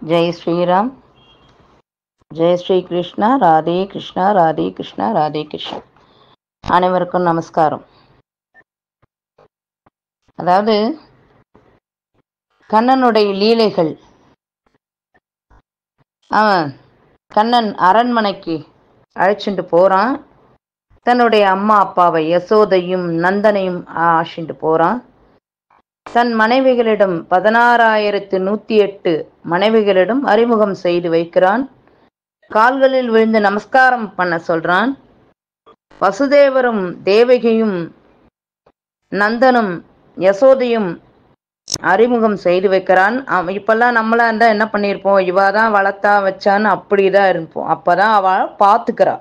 ஜெய் ஸ்ரீராம். ஜெய் ஸ்ரீ கிருஷ்ணா. ராதே கிருஷ்ணா, ராதே கிருஷ்ணா, ராதே கிருஷ்ணா. அனைவருக்கும் நமஸ்காரம். அதாவது கண்ணனுடைய லீலைகள். அவன் கண்ணன் அரண்மனைக்கு அழைச்சிட்டு போறான். தன்னுடைய அம்மா அப்பாவை யசோதையும் நந்தனையும் அழைச்சிட்டு போறான். தன் மனைவிகளிடம் 16,108 மனைவிகளிடம் அறிமுகம் செய்து வைக்கிறான். கால்களில் விழுந்து நமஸ்காரம் பண்ண சொல்றான். வசுதேவரும் தேவகியும் நந்தனும் யசோதையும் அறிமுகம் செய்து வைக்கிறான். இப்பெல்லாம் நம்மளா இருந்தா என்ன பண்ணியிருப்போம், இவாதான் வளர்த்தா வச்சான்னு அப்படிதான் இருப்போம். அப்பதான் அவ பார்த்துக்கிறா.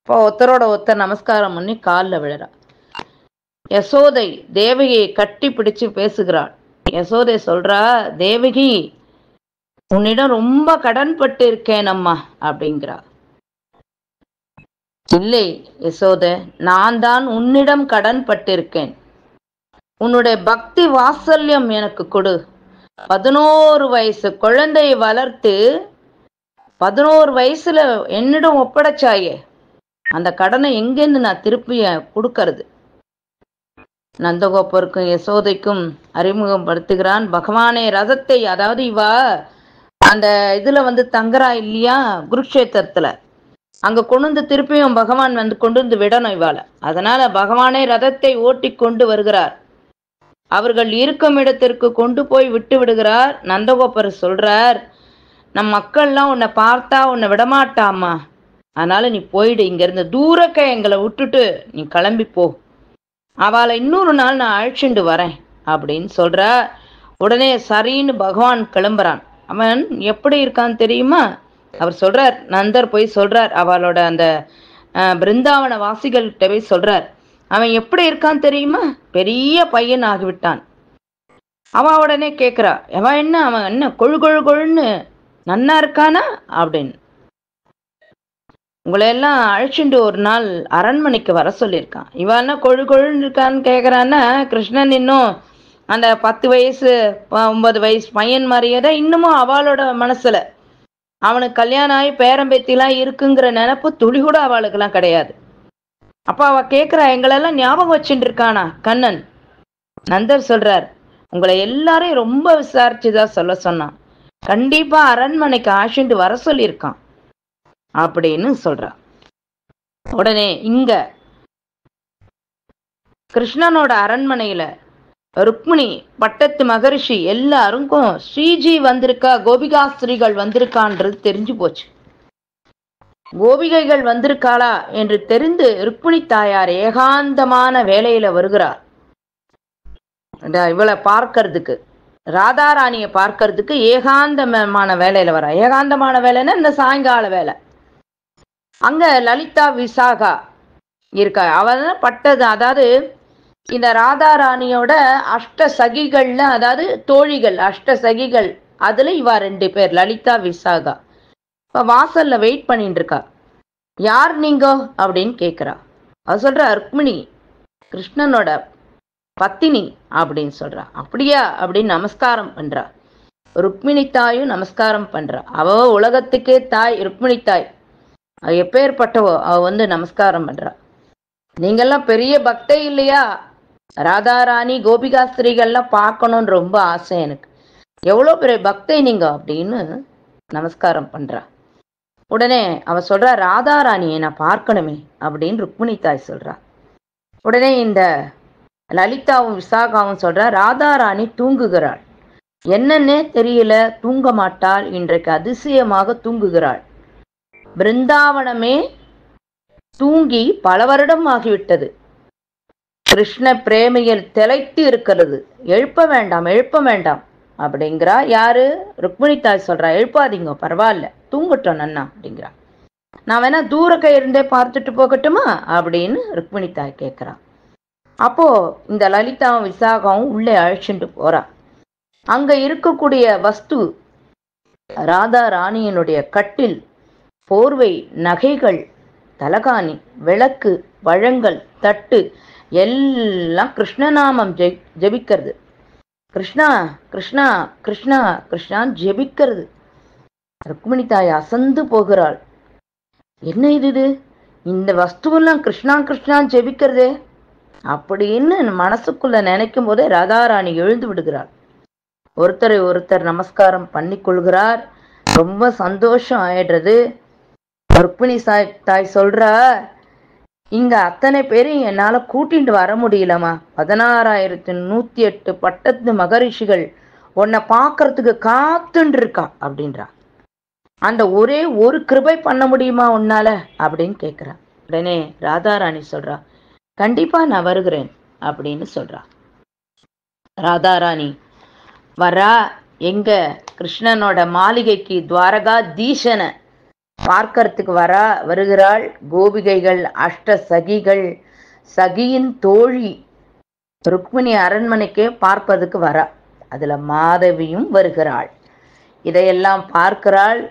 இப்போ ஒருத்தரோட ஒருத்தர் நமஸ்காரம் பண்ணி காலில் விழுறா. யசோதை தேவகியை கட்டி பிடிச்சு பேசுகிறாள். யசோதை சொல்றா, தேவகி உன்னிடம் ரொம்ப கடன் பட்டு இருக்கேன் அம்மா அப்படிங்கிறா. இல்லை யசோதை, நான் தான் உன்னிடம் கடன் பட்டிருக்கேன். உன்னுடைய பக்தி வாத்சல்யம் எனக்கு கொடு. 11 வயசு குழந்தையை வளர்த்து 11 வயசுல என்னிடம் ஒப்படைச்சாயே, அந்த கடனை எங்கேருந்து நான் திருப்பி கொடுக்கறது? நந்தகோபருக்கும் யசோதைக்கும் அறிமுகப்படுத்துகிறான். பகவானே ரதத்தை, அதாவது இவா அந்த இதுல தங்குறா இல்லையா, குருக்ஷேத்திரத்துல, அங்க கொண்டு திருப்பியும் பகவான் கொண்டு விடணும் இவாள. அதனால பகவானே ரதத்தை ஓட்டி கொண்டு வருகிறார். அவர்கள் இருக்கும் இடத்திற்கு கொண்டு போய் விட்டு விடுகிறார். நந்தகோபர் சொல்றார், நம் மக்கள்லாம் உன்னை பார்த்தா உன்னை விடமாட்டாமா, அதனால நீ போயிடு, இங்க இருந்து தூரக்க எங்களை விட்டுட்டு நீ கிளம்பி போ, அவளை இன்னொரு நாள் நான் அழைச்சிட்டு வரேன் அப்படின்னு சொல்ற. உடனே சரின்னு பகவான் கிளம்புறான். அவன் எப்படி இருக்கான்னு தெரியுமா? அவர் சொல்றார், நந்தர் போய் சொல்றார், அவளோட அந்த பிருந்தாவன வாசிகள்கிட்ட போய் சொல்றார், அவன் எப்படி இருக்கான்னு தெரியுமா? பெரிய பையன் ஆகிவிட்டான். அவன் உடனே கேட்கிறா, அவன் என்ன, அவன் என்ன கொழு கொழு கொழுன்னு நன்னா இருக்கானா அப்படின்னு. உங்களை எல்லாம் அழைச்சிட்டு ஒரு நாள் அரண்மனைக்கு வர சொல்லியிருக்கான். இவன் என்ன கொழு கொழுன்னு இருக்கான்னு கேட்குறான்னா, கிருஷ்ணன் இன்னும் அந்த 10 வயசு 9 வயசு பையன் மாதிரியே தான் இன்னமும் அவளோட மனசுல. அவனுக்கு கல்யாணம் ஆகி பேரம்பேத்திலாம் இருக்குங்கிற நினைப்பு துளி கூட அவளுக்கெல்லாம் கிடையாது. அப்ப அவ கேட்குறா, எங்களெல்லாம் ஞாபகம் வச்சுட்டு இருக்கானா கண்ணன்? நந்தர் சொல்றார், உங்களை எல்லாரையும் ரொம்ப விசாரிச்சுதான் சொல்ல சொன்னான், கண்டிப்பா அரண்மனைக்கு ஆஷிண்டு வர சொல்லியிருக்கான் அப்படின்னு சொல்றா. உடனே இங்க கிருஷ்ணனோட அரண்மனையில ருக்மிணி பட்டத்து மகரிஷி எல்லாருக்கும் ஸ்ரீஜி வந்திருக்கா, கோபிகாஸ்திரிகள் வந்திருக்கான்றது தெரிஞ்சு போச்சு. கோபிகைகள் வந்திருக்காளா என்று தெரிந்து ருக்மிணி தாயார் ஏகாந்தமான வேலையில வருகிறார். இவளை பார்க்கறதுக்கு, ராதாராணியை பார்க்கறதுக்கு ஏகாந்தமான வேலையில வர. ஏகாந்தமான வேலைன்னா இந்த சாயங்கால வேலை. அங்க லலிதா விசாகா இருக்கா. அவ பட்டது, அதாவது இந்த ராதாராணியோட அஷ்ட சகிகள்ல, அதாவது தோழிகள், அஷ்ட சகிகள், அதுல இவா 2 பேர், லலிதா விசாகா. இப்ப வாசல்ல வெயிட் பண்ணிட்டு இருக்கா. யார் நீங்க அப்படின்னு கேக்குறா. அவ சொல்றா, ருக்மிணி கிருஷ்ணனோட பத்தினி அப்படின்னு சொல்றா. அப்படியா அப்படின்னு நமஸ்காரம் பண்றா. ருக்மிணி தாயும் நமஸ்காரம் பண்றா. அவ உலகத்துக்கே தாய் ருக்மிணி தாய். அவ எப்பேற்பட்டவோ, அவ நமஸ்காரம் பண்றா. நீங்கெல்லாம் பெரிய பக்தை இல்லையா, ராதாராணி கோபிகாஸ்திரிகள்லாம் பார்க்கணும்னு ரொம்ப ஆசை எனக்கு, எவ்வளோ பெரிய பக்தை நீங்க அப்படின்னு நமஸ்காரம் பண்றா. உடனே அவ சொல்றா, ராதாராணியை நான் பார்க்கணுமே அப்படின்னு ருக்மிணி தாய் சொல்றா. உடனே இந்த லலிதாவும் விசாகாவும் சொல்றா, ராதாராணி தூங்குகிறாள், என்னன்னே தெரியல, தூங்க மாட்டாள், இன்றைக்கு அதிசயமாக தூங்குகிறாள். பிருந்தாவனமே தூங்கி பல வருடம் ஆகிவிட்டது. கிருஷ்ண பிரேமையில் திளைத்து இருக்கிறது, எழுப்ப வேண்டாம் எழுப்ப வேண்டாம் அப்படிங்கிறா. யாரு? ருக்மிணி தாய் சொல்றா, எழுப்பாதீங்க, பரவாயில்ல, தூங்கட்டும் நன்னா அப்படிங்கிறா. நான் வேணா தூரக்க இருந்தே பார்த்துட்டு போகட்டுமா அப்படின்னு ருக்மிணி தாய் கேட்கிறா. அப்போ இந்த லலிதாவும் விசாகாவும் உள்ளே அழைச்சிட்டு போறா. அங்க இருக்கக்கூடிய வஸ்து, ராதா ராணியினுடைய கட்டில், போர்வை, நகைகள், தலகாணி, விளக்கு, பழங்கள், தட்டு எல்லாம் கிருஷ்ணநாமம் ஜெபிக்கிறது. கிருஷ்ணா கிருஷ்ணா கிருஷ்ணா கிருஷ்ணான்னு ஜெபிக்கிறது. ருக்மிணி தாய் அசந்து போகிறாள். என்ன இது, இந்த வஸ்துவெல்லாம் கிருஷ்ணா கிருஷ்ணான்னு ஜெபிக்கிறதே அப்படின்னு மனசுக்குள்ள நினைக்கும் போதே ராதாராணி எழுந்து விடுகிறாள். ஒருத்தரை ஒருத்தர் நமஸ்காரம் பண்ணி கொள்கிறார். ரொம்ப சந்தோஷம் ஆயிடுறது. ருக்மிணி தாய் சொல்றா, இங்க அத்தனை பேரும் என்னால கூட்டிட்டு வர முடியலமா. 16,108 பட்டத்து மகரிஷிகள் உன்னை பார்க்கறதுக்கு காத்துண்டு இருக்கா அப்படின்றா. அந்த ஒரே ஒரு கிருபை பண்ண முடியுமா உன்னால அப்படின்னு கேட்கிறா. உடனே ராதாராணி சொல்றா, கண்டிப்பா நான் வருகிறேன் அப்படின்னு சொல்றா. ராதாராணி வரா. எங்க கிருஷ்ணனோட மாளிகைக்கு துவாரகா தீசனை பார்க்கறதுக்கு வருகிறாள். கோபிகைகள், அஷ்ட சகிகள், சகியின் தோழி ருக்மிணி அரண்மனைக்கே பார்ப்பதுக்கு வரா. அதுல மாதவியும் வருகிறாள். இதையெல்லாம் பார்க்கிறாள்.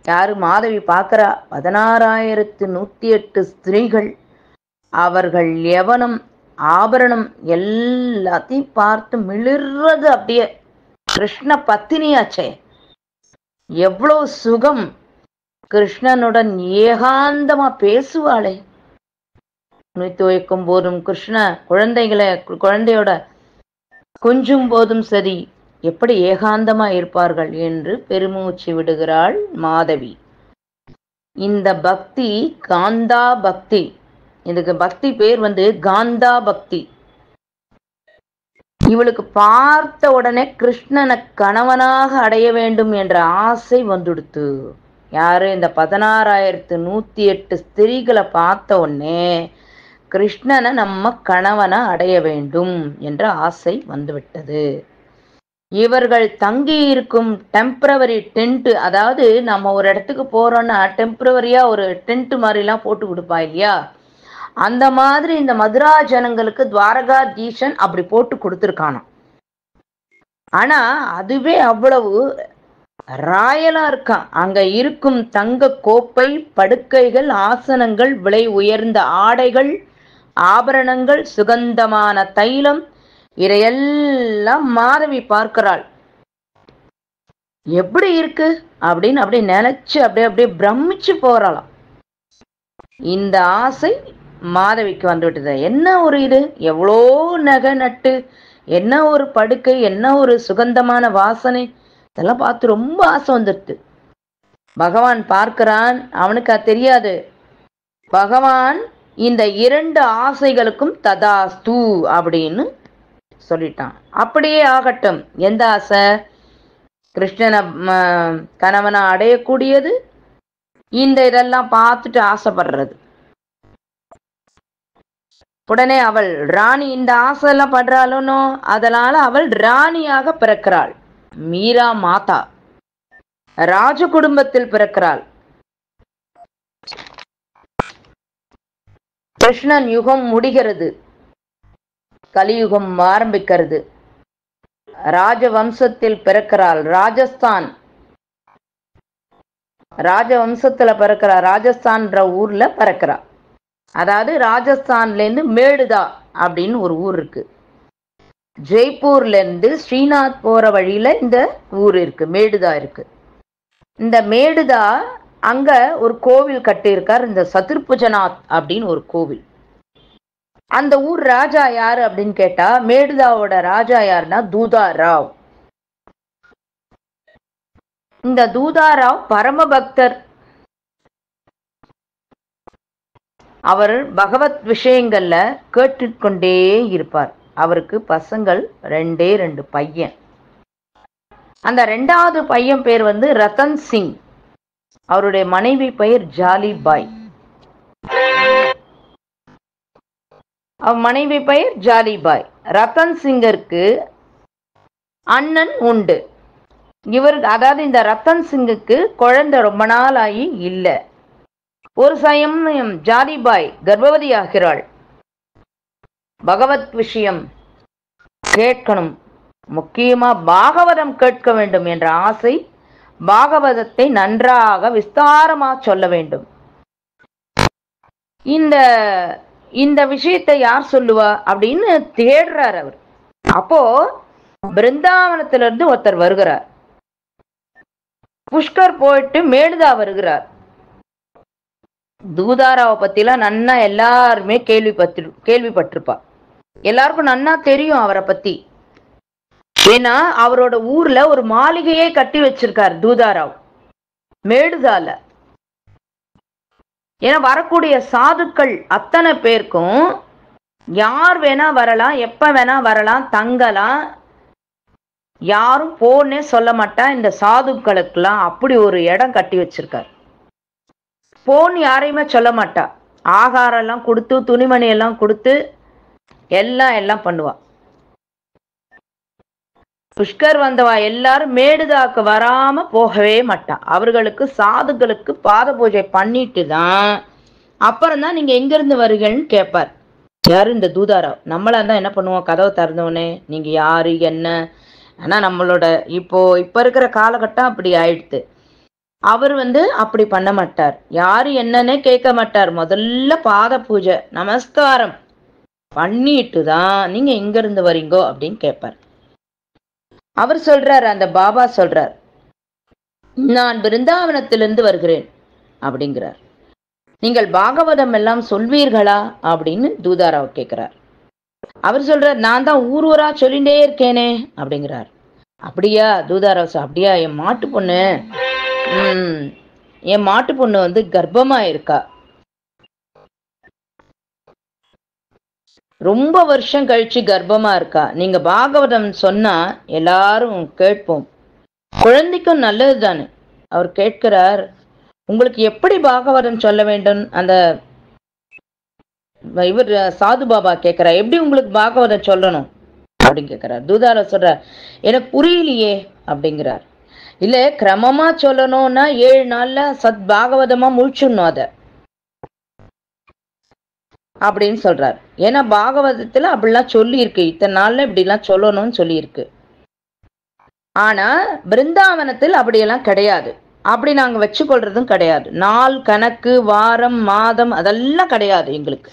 யாரு? மாதவி பார்க்கிறா. 16,108 ஸ்திரீகள், அவர்கள் யவனம் ஆபரணம் எல்லாத்தையும் பார்த்து மிளிர்றது. அப்படியே கிருஷ்ண பத்தினியாச்சே, எவ்வளவு சுகம். கிருஷ்ணனுடன் ஏகாந்தமா பேசுவாளே. துணி துவைக்கும் போதும் கிருஷ்ண குழந்தையோட கொஞ்சும் போதும் சரி, எப்படி ஏகாந்தமா இருப்பார்கள் என்று பெருமூச்சு விடுகிறாள் மாதவி. இந்த பக்தி காந்தா பக்தி. இதுக்கு பக்தி பேர் காந்தா பக்தி. இவளுக்கு பார்த்த உடனே கிருஷ்ணனை கணவனாக அடைய வேண்டும் என்ற ஆசை வந்துடுத்து. யாரு? இந்த 16,108 ஸ்திரீகளை பார்த்த உடனே கிருஷ்ணனை நம்ம கணவனை அடைய வேண்டும் என்ற ஆசை வந்துவிட்டது. இவர்கள் தங்கி இருக்கும் டெம்பரவரி டென்ட், அதாவது நம்ம ஒரு இடத்துக்கு போறோம்னா டெம்பரவரியா ஒரு டென்ட் மாதிரிலாம் போட்டு கொடுப்பா இல்லையா, அந்த மாதிரி இந்த மதுரா ஜனங்களுக்கு துவாரகா தீசன் அப்படி போட்டு கொடுத்துருக்கானாம். ஆனா அதுவே அவ்வளவு ராயலா இருக்கான். அங்க இருக்கும் தங்க கோப்பை, படுக்கைகள், ஆசனங்கள், விலை உயர்ந்த ஆடைகள், ஆபரணங்கள், சுகந்தமான தைலம், இதையெல்லாம் மாதவி பார்க்கிறாள். எப்படி இருக்கு அப்படின்னு அப்படி நினைச்சு அப்படியே பிரமிச்சு போறாளாம். இந்த ஆசை மாதவிக்கு வந்துவிட்டது. என்ன ஒரு இது, எவ்வளோ நகை நட்டு, என்ன ஒரு படுக்கை, என்ன ஒரு சுகந்தமான வாசனை, இதெல்லாம் பார்த்து ரொம்ப ஆசை வந்துடுது. பகவான் பார்க்கிறான். அவனுக்கு அது தெரியாது. பகவான் இந்த 2 ஆசைகளுக்கும் ததாஸ்து அப்படின்னு சொல்லிட்டான். அப்படியே ஆகட்டும். எந்த ஆசை? கிருஷ்ணனை கணவனை அடையக்கூடியது. இந்த இதெல்லாம் பார்த்துட்டு ஆசைப்படுறது. உடனே அவள் ராணி இந்த ஆசை எல்லாம் படுறாளோ, அதனால அவள் ராணியாக பிறக்கிறாள். மீரா மாதா ராஜ குடும்பத்தில் பிறக்கிறாள். கிருஷ்ணன் யுகம் முடிகிறது, கலியுகம் ஆரம்பிக்கிறது. ராஜவம்சத்தில் பிறக்கிறாள். ராஜவம்சத்துல பிறக்கிறாள். ராஜஸ்தான்ற ஊர்ல பிறக்கிறாள். அதாவது ராஜஸ்தான்ல இருந்து மேடுதா அப்படின்னு ஒரு ஊர் இருக்கு. ஜெய்ப்பூர்ல இருந்து ஸ்ரீநாத் போற வழியில இந்த ஊர் இருக்கு, மேடுதா இருக்கு. இந்த மேடுதா அங்க ஒரு கோவில் கட்டியிருக்கார், இந்த சதுர்புஜநாத் அப்படின்னு ஒரு கோவில். அந்த ஊர் ராஜா யாரு அப்படின்னு கேட்டா, மேடுதாவோட ராஜா யாருன்னா தூதாராவ். இந்த தூதாராவ் பரம பக்தர். அவர் பகவத் விஷயங்கள்ல கேட்டுக்கொண்டே இருப்பார். அவருக்கு பசங்கள் 2 பையன். அந்த 2வது பையன் பேர் ரத்தன் சிங். அவருடைய மனைவி பெயர் ஜாலிபாய். மனைவி பெயர் ஜாலிபாய். ரத்தன் சிங்கிற்கு அண்ணன் உண்டு. அதாவது இந்த ரத்தன் சிங்குக்கு குழந்தை ரொம்ப நாள் ஆகி இல்லை. ஒரு சமயம் ஜாலிபாய் கர்ப்பவதி ஆகிறாள். பகவத் விஷயம் கேட்கணும், முக்கியமா பாகவதம் கேட்க வேண்டும் என்ற ஆசை. பாகவதத்தை நன்றாக விஸ்தாரமா சொல்ல வேண்டும். இந்த விஷயத்தை யார் சொல்லுவா அப்படின்னு தேடுறார் அவர். அப்போ பிருந்தாவனத்திலிருந்து ஒருத்தர் வருகிறார். புஷ்கர் போயிட்டு மேடுதா வருகிறார். தூதாராவை பத்திலாம் நன்னா எல்லாருமே கேள்விப்பட்டிருப்பா. எல்லாருக்கும் நன்னா தெரியும் அவரை பத்தி. ஏன்னா அவரோட ஊர்ல ஒரு மாளிகையே கட்டி வச்சிருக்கார் தூதாராவ் மேடுதால. ஏன்னா வரக்கூடிய சாதுக்கள் அத்தனை பேருக்கும் யார் வேணா வரலாம், எப்ப வேணா வரலாம், தங்கலாம், யாரும் போன்னே சொல்ல மாட்டா. இந்த சாதுக்களுக்கெல்லாம் அப்படி ஒரு இடம் கட்டி வச்சிருக்கார். போன் யாரையுமே சொல்ல மாட்டா. ஆகாரம் எல்லாம் கொடுத்து, துணிமணி எல்லாம் கொடுத்து எல்லாம் பண்ணுவா. புஷ்கர் வந்தவா எல்லாரும் மேடுதாக்கு வராம போகவே மாட்டான். அவர்களுக்கு சாதுகளுக்கு பாத பூஜை பண்ணிட்டு தான் அப்புறம் தான் நீங்க எங்க இருந்து வருகன்னு கேட்பார். யாரு? இந்த தூதாரா. நம்மளா தான் என்ன பண்ணுவோம், கதவை திறந்தவனே நீங்க யாரு என்ன. ஆனா நம்மளோட இப்ப இருக்கிற காலகட்டம் அப்படி ஆயிடுத்து. அவர் அப்படி பண்ண மாட்டார். யாரு என்னன்னே கேட்க மாட்டார். முதல்ல பாத பூஜை நமஸ்காரம் பண்ணிட்டு தான் நீங்க எங்க இருந்து வரீங்கோ அப்படின்னு கேட்பார். அவர் சொல்றார், அந்த பாபா சொல்றார், நான் பிருந்தாவனத்திலிருந்து வருகிறேன் அப்படிங்கிறார். நீங்கள் பாகவதம் எல்லாம் சொல்வீர்களா அப்படின்னு தூதாராவ் கேட்கிறார். அவர் சொல்றார், நான் தான் ஊரா சொல்லிட்டே இருக்கேனே அப்படிங்கிறார். அப்படியா தூதாராவ்? அப்படியா? என் மாட்டு பொண்ணு கர்ப்பமா இருக்கா. ரொம்ப வருஷம் கழிச்சு கர்ப்பமா இருக்கா. நீங்க பாகவதம் சொன்னா எல்லாரும் கேட்போம், குழந்தைக்கும் நல்லது தானே. அவர் கேட்கிறார், உங்களுக்கு எப்படி பாகவதம் சொல்ல வேண்டும்? அந்த இவர் சாது பாபா கேட்கிறார், எப்படி உங்களுக்கு பாகவதம் சொல்லணும் அப்படின்னு கேட்கிறார். தூதாரா சொல்றார், எனக்கு புரியலையே அப்படிங்கிறார். இல்ல, கிரமமா சொல்லணும்னா 7 நாள்ல சத் பாகவதமா முழிச்சிடணும் அத அப்படின்னு சொல்றார். ஏன்னா பாகவதத்துல அப்படிலாம் சொல்லி இருக்கு, இத்தனை நாள்ல இப்படி எல்லாம் சொல்லணும்னு சொல்லி இருக்கு. ஆனா பிருந்தாவனத்தில் அப்படியெல்லாம் கிடையாது. அப்படி நாங்க வச்சுக்கொள்றதும் கிடையாது. நாள் கணக்கு, வாரம், மாதம் அதெல்லாம் கிடையாது எங்களுக்கு.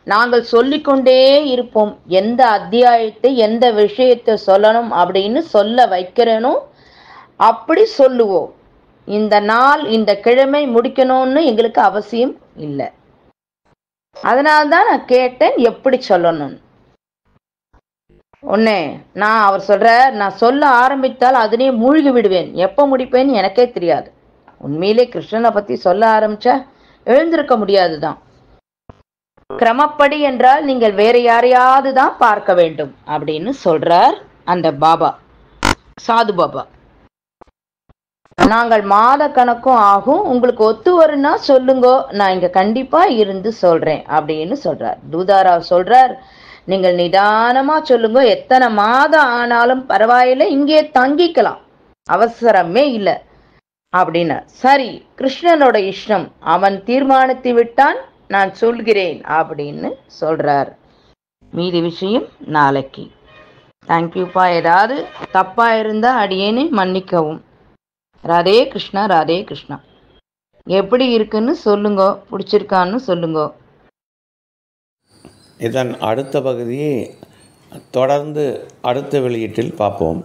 நாங்கள் சொல்லிக்கொண்டே இருப்போம். எந்த அத்தியாயத்தை எந்த விஷயத்தை சொல்லணும் அப்படின்னு சொல்ல வைக்கிறேனோ அப்படி சொல்லுவோம். இந்த நாள் இந்த கிழமை முடிக்கணும்னு எங்களுக்கு அவசியம் இல்லை. அதனால்தான் நான் கேட்டேன் எப்படி சொல்லணும். ஒன்னே அவர் சொல்ற, நான் சொல்ல ஆரம்பித்தால் அதனே மூழ்கி விடுவேன், எப்ப முடிப்பேன்னு எனக்கே தெரியாது. உண்மையிலே கிருஷ்ணனை பத்தி சொல்ல ஆரம்பிச்சா எழுந்திருக்க முடியாதுதான். கிரமப்படி என்றால் நீங்கள் வேற யாரையாவது தான் பார்க்க வேண்டும் அப்படின்னு சொல்றார் அந்த பாபா, சாது பாபா. நாங்கள் மாத கணக்கும் ஆகும், உங்களுக்கு ஒத்து வரும்னா சொல்லுங்கோ, நான் இங்க கண்டிப்பா இருந்து சொல்றேன் அப்படின்னு சொல்றார். தூதாராவ் சொல்றார், நீங்கள் நிதானமா சொல்லுங்க, எத்தனை மாதம் ஆனாலும் பரவாயில்லை, இங்கே தங்கிக்கலாம், அவசரமே இல்லை அப்படின்னா. சரி, கிருஷ்ணனோட இஷ்டம், அவன் தீர்மானித்து விட்டான், நான் சொல்கிறேன் அப்படின்னு சொல்றார். மீதி விஷயம் நாளைக்கு. தேங்க்யூப்பா. ஏதாவது தப்பா இருந்தா அடியேன்னு மன்னிக்கவும். ராதே கிருஷ்ணா, ராதே கிருஷ்ணா. எப்படி இருக்குன்னு சொல்லுங்க, பிடிச்சிருக்கான்னு சொல்லுங்க. இதன் அடுத்த பகுதியை தொடர்ந்து அடுத்த வெளியீட்டில் பார்ப்போம்.